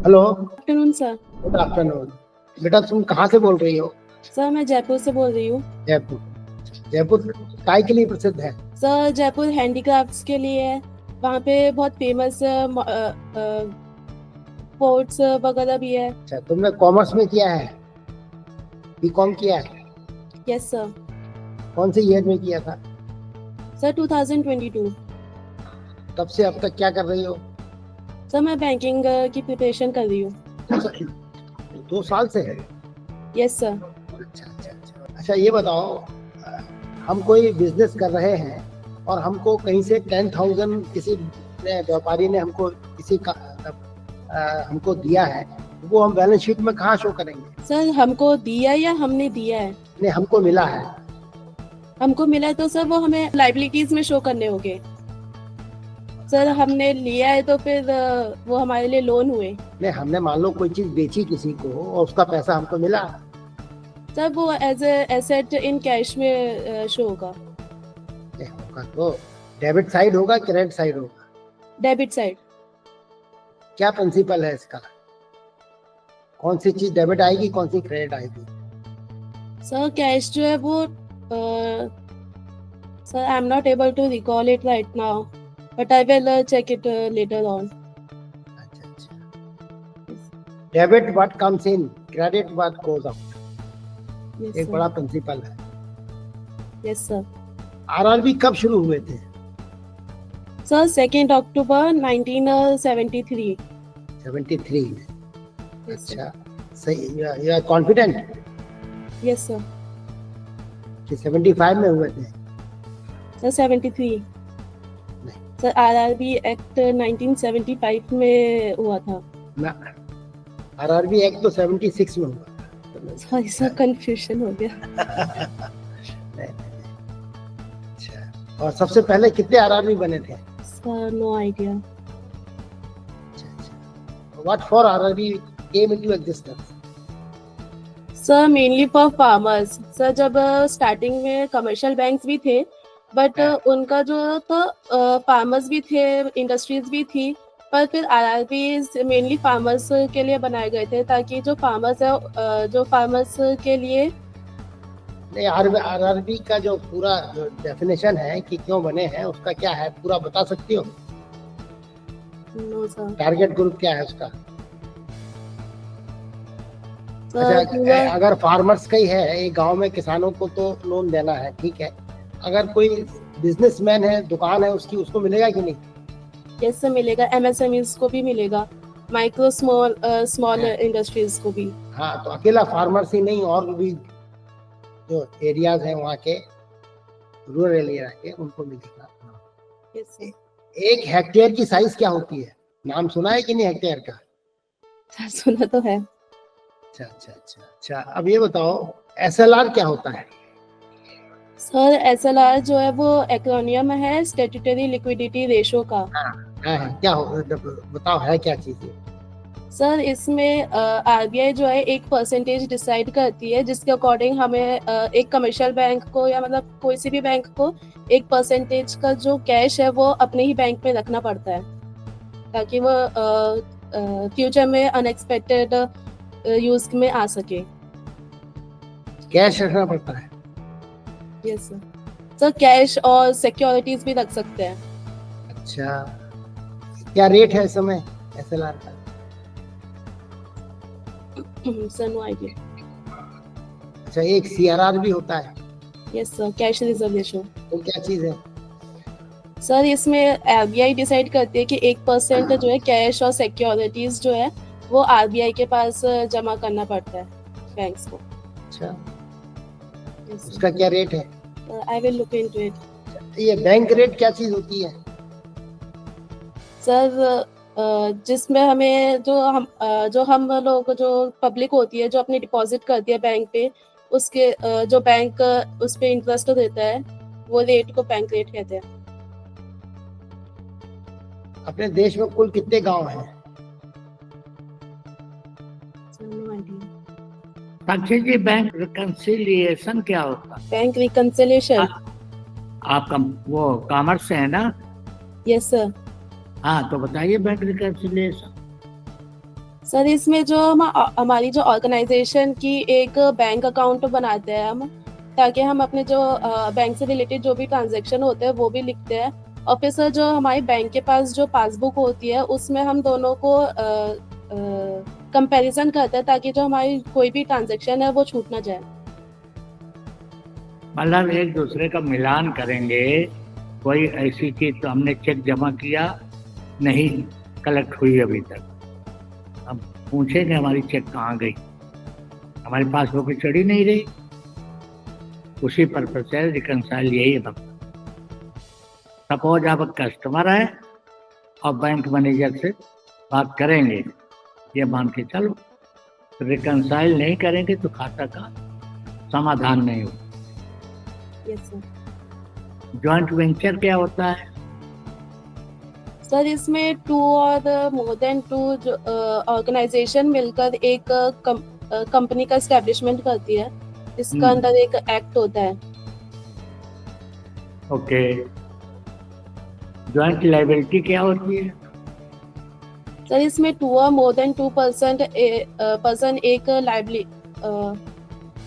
Hello. Afternoon sir. Good afternoon. बेटा तुम कहाँ से बोल रही हो? सर मैं जयपुर से बोल रही हूँ। जयपुर। जयपुर काय के लिए प्रसिद्ध है? सर जयपुर हैंडीक्राफ्ट्स के लिए है। वहाँ पे बहुत फेमस पोर्ट्स वगैरह भी है। अच्छा, तुमने कॉमर्स में किया है? बीकॉम किया है? Yes sir. कौन से ईयर में किया था? सर 2022। तब से अब तक क्या कर रही हो? सर मैं बैंकिंग की प्रिपरेशन कर रही हूँ। 2 साल से है? Yes sir. अच्छा अच्छा अच्छा। अच्छा ये बताओ, हम कोई बिजनेस कर रहे हैं और हमको कहीं से 10,000 किसी व्यापारी ने हमको किसी का हमको दिया है, वो हम बैलेंस शीट में कहाँ शो करेंगे? सर हमको दिया या हमने दिया है? नहीं, हमको मिला है। हमको मिला है तो सर वो हमें लाइबिलिटीज में शो करने होंगे। सर हमने लिया है तो फिर वो हमारे लिए लोन हुए। नहीं, हमने मान लो कोई चीज बेची किसी को और उसका पैसा हमको मिला। सर वो एज एसेट इन कैश में शो होगा। होगा तो डेबिट साइड होगा, क्रेडिट साइड होगा? Debit side. क्या प्रिंसिपल है इसका? कौन सी चीज डेबिट आएगी, कौन सी क्रेडिट आएगी? सर कैश जो है वो sir I am not able to recall it right now but I will check it later on. अच्छा अच्छा। Debit what comes in, credit what goes out. एक बड़ा प्रिंसिपल है। Yes sir. आरआरबी कब शुरू हुए थे? सर 2 अक्टूबर 1973। 73 में? अच्छा सही। You are confident? Yes sir. कि 75 में हुए थे? सर 73 नहीं सर आरआरबी एक्ट 1975 में हुआ था ना, आरआरबी एक्ट तो 76 में हुआ। सॉरी सर कंफ्यूजन हो गया। नहीं। अच्छा, और सबसे पहले कितने आरआरबी बने थे? Sir no idea. What for RRB came into existence? Sir mainly for farmers. Sir जब स्टार्टिंग में कमर्शियल बैंक्स भी थे बट उनका जो था फार्मर्स भी थे, इंडस्ट्रीज भी थी, पर फिर आरआरबी मेनली फार्मर्स के लिए बनाए गए थे ताकि जो फार्मर्स है जो फार्मर्स के लिए। नहीं, आरआरबी का जो पूरा डेफिनेशन है कि क्यों बने हैं उसका क्या है, पूरा बता सकती हो? No sir. टारगेट ग्रुप क्या है उसका? सर अच्छा, अगर फार्मर्स का ही है, एक गांव में किसानों को तो लोन देना है, ठीक है। अगर कोई बिजनेसमैन है, दुकान है उसकी, उसको मिलेगा कि नहीं? यस सर मिलेगा। एमएसएमईज को भी मिलेगा, माइक्रो स्मॉल इंडस्ट्रीज को भी। हाँ, तो अकेला फार्मर्स ही नहीं, और भी जो एरियाज हैं वहाँ के रूरल एरिया के, उनको मिलेगा। Yes sir. 1 हेक्टेयर की साइज क्या होती है? नाम सुना है कि नहीं हेक्टेयर का? सर सुना तो है। अच्छा अच्छा अच्छा अच्छा। अब ये बताओ, एसएलआर क्या होता है? सर एसएलआर जो है वो एक्रोनियम है स्टैट्यूटरी लिक्विडिटी रेशो का। हाँ, क्या हो, बताओ है क्या चीज ये? सर इसमें आरबीआई जो है एक परसेंटेज डिसाइड करती है जिसके अकॉर्डिंग हमें एक कमर्शियल बैंक को या मतलब कोई सी भी बैंक को 1% का जो कैश है वो अपने ही बैंक में रखना पड़ता है ताकि वो फ्यूचर में अनएक्सपेक्टेड यूज में आ सके। कैश रखना पड़ता है? Yes sir. सर कैश और सिक्योरिटीज भी रख सकते हैं। अच्छा, क्या रेट है इस समय एसएलआर का? Sir no idea. अच्छा, एक सीआरआर भी होता है? Yes sir, cash reserve ratio. वो क्या चीज है? सर इसमें आरबीआई डिसाइड करती है कि 1% जो है कैश और सिक्योरिटीज जो है वो आरबीआई के पास जमा करना पड़ता है बैंक्स को। अच्छा, उसका क्या रेट है? आई विल लुक इनटू इट। ये बैंक रेट क्या चीज होती है? सर जिसमें हमें जो हम लोग जो पब्लिक होती है जो अपनी डिपॉजिट करती है बैंक पे, उसके जो बैंक उस पे इंटरेस्ट देता है वो रेट को बैंक रेट कहते हैं। अपने देश में कुल कितने गांव हैं? साक्षी जी, बैंक रिकंसिलिएशन क्या होता है? बैंक रिकंसिलिएशन आपका वो कॉमर्स से है ना? Yes sir. हाँ, तो बताइए बैंक रिकंसिलिएशन। सर इसमें जो हमारी जो ऑर्गेनाइजेशन की एक बैंक अकाउंट बनाते हैं हम, ताकि हम अपने जो बैंक से रिलेटेड जो भी ट्रांजैक्शन होते हैं वो भी लिखते हैं। और फिर सर जो हमारी बैंक के पास जो पासबुक होती है उसमें हम दोनों को कंपैरिजन करते हैं, ताकि जो हमारी कोई भी ट्रांजैक्शन है वो छूट ना जाए। मतलब एक दूसरे का मिलान करेंगे। कोई ऐसी चीज तो हमने चेक जमा किया नहीं, कलेक्ट हुई अभी तक, अब पूछेंगे हमारी चेक कहाँ गई, हमारे पास वो भी चढ़ी नहीं रही। उसी पर्पज से रिकंसाइल यही है। सपोज आप कस्टमर है और बैंक मैनेजर से बात करेंगे, ये मान के चलो, रिकंसाइल नहीं करेंगे तो खाता का समाधान नहीं होगा। Yes sir. जॉइंट वेंचर क्या होता है? सर इसमें 2 और मोर देन 2 जो ऑर्गेनाइजेशन मिलकर एक कंपनी का एस्टेब्लिशमेंट करती है, इसका अंदर एक एक्ट होता है। ओके। जॉइंट लायबिलिटी क्या होती है? सर इसमें 2 और मोर देन 2 पर्सन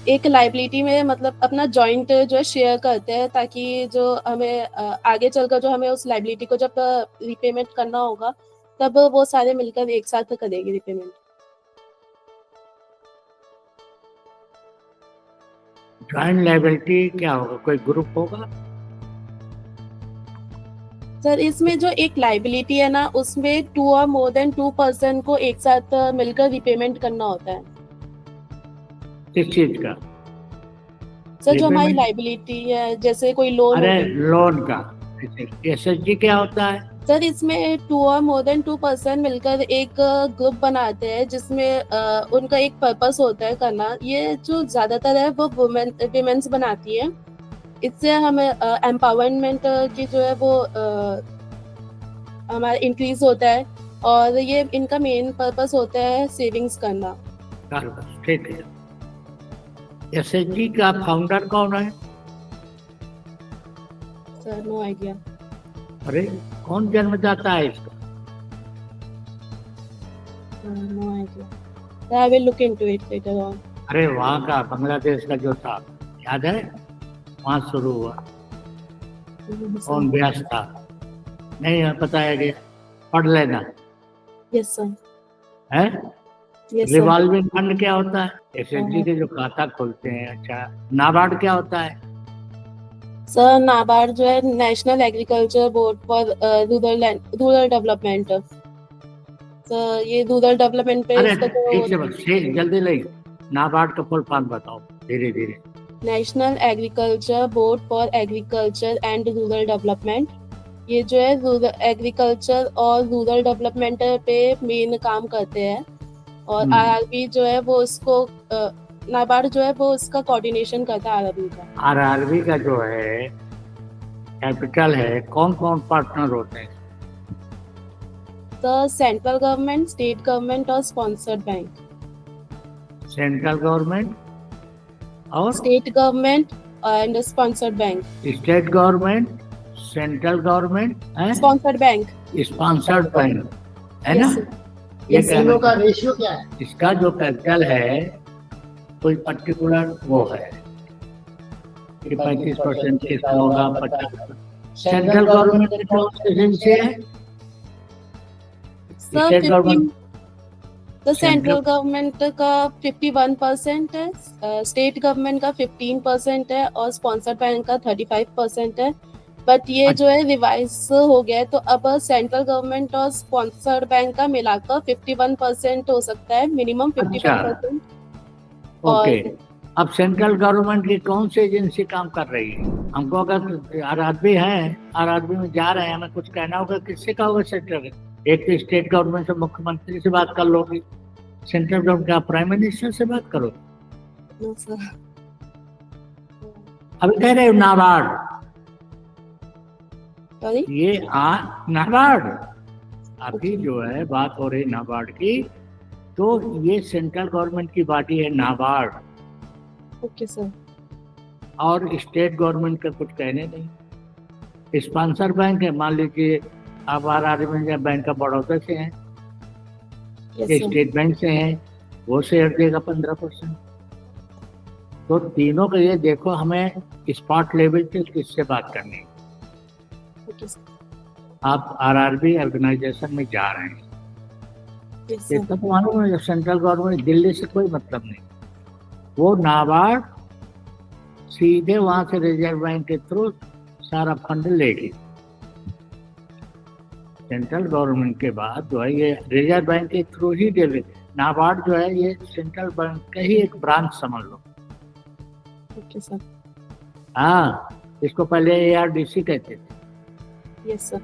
एक लाइबिलिटी में मतलब अपना जॉइंट जो है शेयर करते हैं, ताकि जो हमें आगे चलकर जो हमें उस लाइबिलिटी को जब रिपेमेंट करना होगा तब वो सारे मिलकर एक साथ करेंगे रिपेमेंट। जॉइंट लायबिलिटी क्या होगा? कोई ग्रुप होगा? सर इसमें जो एक लाइबिलिटी है ना, उसमें 2 और मोर देन 2 पर्सन को एक साथ मिलकर रिपेमेंट करना होता है। किस चीज का? सर जो हमारी लाइबिलिटी है, जैसे कोई लोन। अरे लोन का। एसएचजी क्या होता है? सर इसमें 2 और मोर देन 2 पर्सन मिलकर एक ग्रुप बनाते हैं, जिसमें उनका एक पर्पस होता है करना। ये जो ज्यादातर है वो वुमेन्स बनाती है। इससे हमें एम्पावरमेंट की जो है वो हमारा इंक्रीज होता है, और ये इनका मेन पर्पस होता है सेविंग्स करना। ठीक है। एसएचजी का फाउंडर कौन है? Sir no idea. अरे कौन जन्मदाता है इसका? No idea. I will look into it later on. अरे वहाँ का बांग्लादेश का जो था, याद है? वहाँ शुरू हुआ। कौन व्यास था? नहीं बताया गया, पढ़ लेना। Yes sir. है? Yes sir. रिवॉल्विंग फंड क्या होता है? एसएचजी के जो खाता खोलते हैं। अच्छा, नाबार्ड क्या होता है? सर नाबार्ड जो है national agriculture board for rural development. Sir ये रूरल डेवलपमेंट पे अरे इसका ठीक से बस, जल्दी नहीं, नाबार्ड का फुल फॉर्म बताओ धीरे धीरे। National agriculture board for agriculture and rural development. ये जो है रूरल एग्रीकल्चर और रूरल डेवलपमेंट पे मेन काम करते हैं। और आरआरबी जो है वो उसको नाबार्ड जो है वो उसका कोऑर्डिनेशन करता है आरआरबी का। आरआरबी का जो है कैपिटल है, कौन कौन पार्टनर होते हैं? The central government, state government और स्पॉन्सर्ड बैंक। सेंट्रल गवर्नमेंट और state government and sponsored bank. State government, central government, sponsored bank, sponsored bank, है ना? ये तीनों का रेशियो क्या है? इसका जो कैपिटल है कोई पर्टिकुलर वो है कि 35% इसका होगा, 50%। सेंट्रल गवर्नमेंट की कौन सी एजेंसी है? State government. तो सेंट्रल गवर्नमेंट का 51% है, स्टेट गवर्नमेंट का 15% है और स्पॉन्सर्ड बैंक का 35% है। बट ये जो है रिवाइज हो गया है, तो अब सेंट्रल गवर्नमेंट और स्पॉन्सर्ड बैंक का मिलाकर 51% हो सकता है, मिनिमम 51%। ओके। अब सेंट्रल गवर्नमेंट की कौन सी एजेंसी काम कर रही है? हमको अगर आरआरबी है, आरआरबी में जा रहे हैं, हमें कुछ कहना होगा, किससे कहोगे? सेंट्रल। एक तो स्टेट गवर्नमेंट से, मुख्यमंत्री से बात कर लोगी। सेंट्रल गवर्नमेंट का प्राइम मिनिस्टर से बात करो। अभी कह रहे हो नाबार्ड, ये नाबार्ड अभी जो है बात हो रही नाबार्ड की, तो ये सेंट्रल गवर्नमेंट की बॉडी है नाबार्ड। Okay sir. और स्टेट गवर्नमेंट का कुछ कहने नहीं। स्पॉन्सर बैंक है, मान लीजिए आप आरआरबी में बैंक ऑफ बड़ौदा से हैं, Yes, ये sir. स्टेट बैंक से है, वो शेयर देगा 15%। तो तीनों के लिए देखो हमें स्पॉट लेवल पे किससे बात करनी है। Okay, sir. आप आरआरबी ऑर्गेनाइजेशन में जा रहे हैं, Yes, ये sir. तो मालूम है सेंट्रल गवर्नमेंट, दिल्ली से कोई मतलब नहीं, वो नाबार्ड सीधे वहां से रिजर्व बैंक के थ्रू सारा फंड लेगी। सेंट्रल गवर्नमेंट के बाद जो है ये रिजर्व बैंक के थ्रू ही देगी। नाबार्ड जो है ये सेंट्रल बैंक का ही एक ब्रांच समझ लो। Okay, sir. हाँ, इसको पहले ARDC कहते थे। Yes, sir.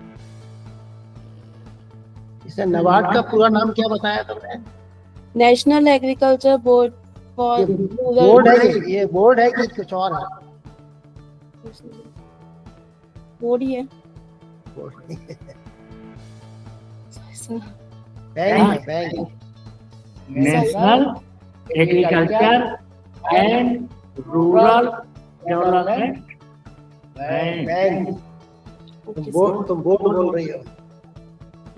इसे नाबार्ड का पूरा नाम क्या बताया तुमने? नेशनल एग्रीकल्चर बोर्ड फॉर ये बोर्ड है, ये बोर्ड है कि कुछ और है? बोर्ड ही है। Bank, bank. National agriculture and rural development bank. Bank. तुम बोर्ड बोल रही हो।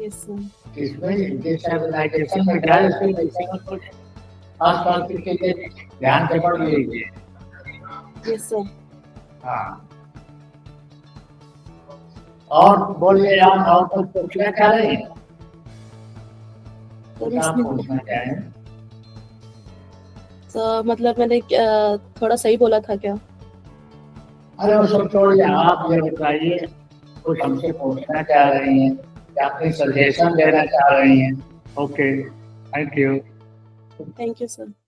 Yes, sir. इसमें डिजिटलाइजेशन में ज़्यादा से आसपास के लिए ध्यान से पढ़ लीजिए। Yes, sir. हाँ, और बोलिए आप और कुछ पूछना चाह रहे हैं? तो आप इसमें पूछना चाहें? तो मतलब मैंने थोड़ा सही बोला था क्या? अरे वो सब छोड़िए, आप ये बताइए कुछ हमसे पूछना चाह रही हैं या अपनी सजेशन देना चाह रही हैं? Okay, thank you. Thank you, sir.